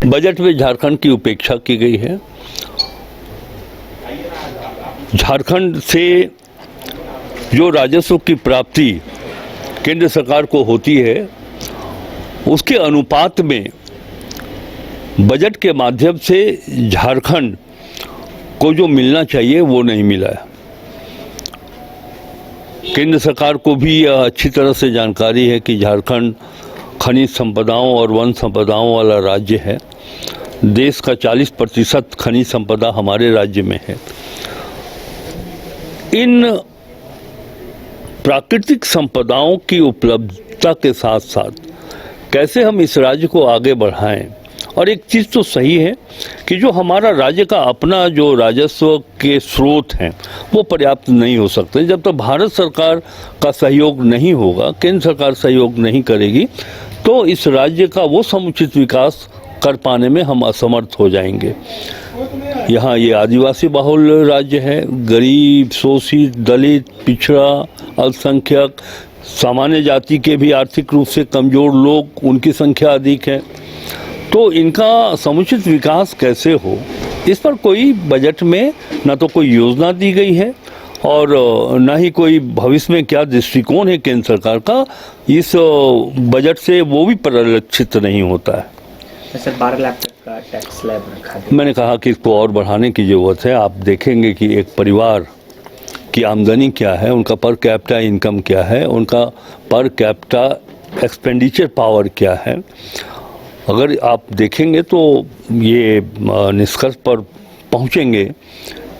Budget में झारखंड की उपेक्षा की गई है। झारखंड से जो राजस्व की प्राप्ति केंद्र सरकार को होती है, उसके अनुपात में बजट के माध्यम से झारखंड को जो मिलना चाहिए वो नहीं मिला है। केंद्र सरकार को भी यह अच्छी तरह से जानकारी है कि झारखंड खनिज संपदाओं और वन संपदाओं वाला राज्य है। देश का 40% खनिज संपदा हमारे राज्य में है। इन प्राकृतिक संपदाओं की उपलब्धता के साथ साथ कैसे हम इस राज्य को आगे बढ़ाएं। और एक चीज़ तो सही है कि जो हमारा राज्य का अपना जो राजस्व के स्रोत हैं वो पर्याप्त नहीं हो सकते। जब तक भारत सरकार का सहयोग नहीं होगा, केंद्र सरकार सहयोग नहीं करेगी, तो इस राज्य का वो समुचित विकास कर पाने में हम असमर्थ हो जाएंगे। यहाँ ये आदिवासी बहुल राज्य है। गरीब, शोषित, दलित, पिछड़ा, अल्पसंख्यक, सामान्य जाति के भी आर्थिक रूप से कमज़ोर लोग, उनकी संख्या अधिक है। तो इनका समुचित विकास कैसे हो, इस पर कोई बजट में ना तो कोई योजना दी गई है और ना ही कोई भविष्य में क्या दृष्टिकोण है केंद्र सरकार का, इस बजट से वो भी परिलक्षित नहीं होता है। सर 12 लाख तक का टैक्स स्लैब रखा है। मैंने कहा कि इसको और बढ़ाने की ज़रूरत है। आप देखेंगे कि एक परिवार की आमदनी क्या है, उनका पर कैपिटा इनकम क्या है, उनका पर कैपिटा एक्सपेंडिचर पावर क्या है। अगर आप देखेंगे तो ये निष्कर्ष पर पहुंचेंगे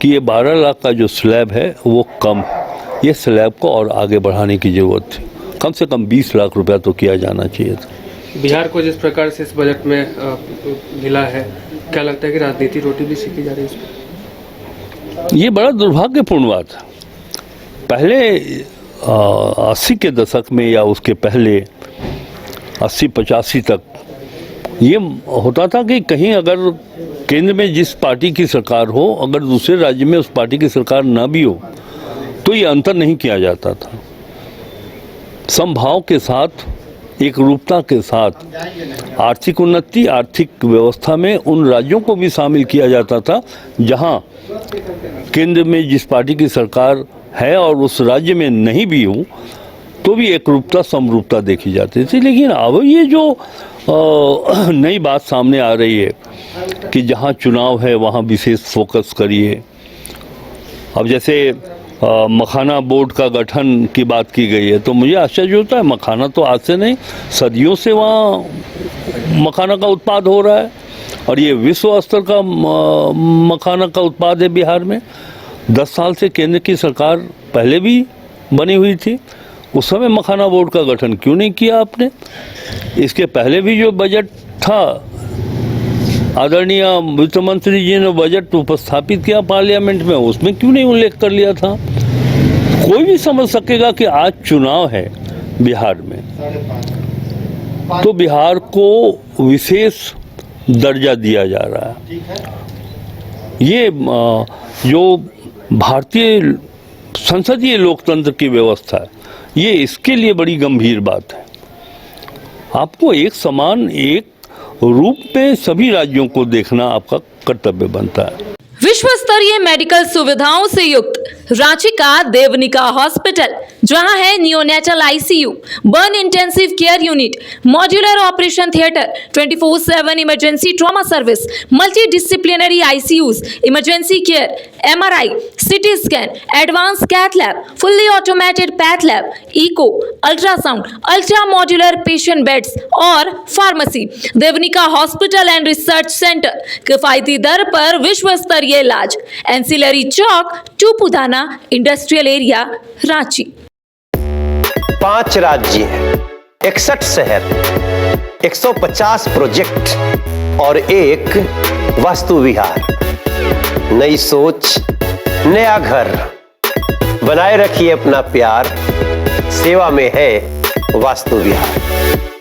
कि ये 12 लाख का जो स्लैब है वो कम है। ये स्लैब को और आगे बढ़ाने की ज़रूरत थी। कम से कम 20 लाख रुपया तो किया जाना चाहिए था। बिहार को जिस प्रकार से इस बजट में मिला है, क्या लगता है कि राजनीति रोटी भी सीखी जा रही है इसमें? ये बड़ा दुर्भाग्यपूर्ण बात है। पहले 80 के दशक में या उसके पहले 80-85 तक ये होता था कि कहीं अगर केंद्र में जिस पार्टी की सरकार हो, अगर दूसरे राज्य में उस पार्टी की सरकार ना भी हो, तो ये अंतर नहीं किया जाता था। समभाव के साथ, एक रूपता के साथ आर्थिक उन्नति, आर्थिक व्यवस्था में उन राज्यों को भी शामिल किया जाता था जहां केंद्र में जिस पार्टी की सरकार है और उस राज्य में नहीं भी हो तो भी एक रूपता समरूपता देखी जाती थी। लेकिन अब ये जो नई बात सामने आ रही है कि जहां चुनाव है वहां विशेष फोकस करिए। अब जैसे मखाना बोर्ड का गठन की बात की गई है, तो मुझे आश्चर्य होता है। मखाना तो आज से नहीं, सदियों से वहाँ मखाना का उत्पाद हो रहा है और ये विश्व स्तर का मखाना का उत्पाद है बिहार में। 10 साल से केंद्र की सरकार पहले भी बनी हुई थी, उस समय मखाना बोर्ड का गठन क्यों नहीं किया आपने? इसके पहले भी जो बजट था, आदरणीय वित्त मंत्री जी ने बजट उपस्थापित किया पार्लियामेंट में, उसमें क्यों नहीं उल्लेख कर लिया था? कोई भी समझ सकेगा कि आज चुनाव है बिहार में, तो बिहार को विशेष दर्जा दिया जा रहा है। ये जो भारतीय संसदीय लोकतंत्र की व्यवस्था है, ये इसके लिए बड़ी गंभीर बात है। आपको एक समान, एक रूप में सभी राज्यों को देखना आपका कर्तव्य बनता है। विश्व स्तरीय मेडिकल सुविधाओं से युक्त रांची का देवनिका हॉस्पिटल, जहां है neonatal ICU, burn intensive care unit, modular operation theatre, 24/7 emergency trauma service, multi disciplinary ICUs, emergency care, MRI, CT scan, advance cath lab, fully automated path lab, echo, ultrasound, ultra modular patient beds और pharmacy. Devanika hospital and research centre, किफायती दर पर विश्व स्तरीय इलाज, ancillary chowk, Tupudana industrial area, Ranchi. 5 राज्य, 61 शहर, 150 project और एक वास्तु विहार। नई सोच, नया घर। बनाए रखिए अपना प्यार, सेवा में है वास्तु विहार।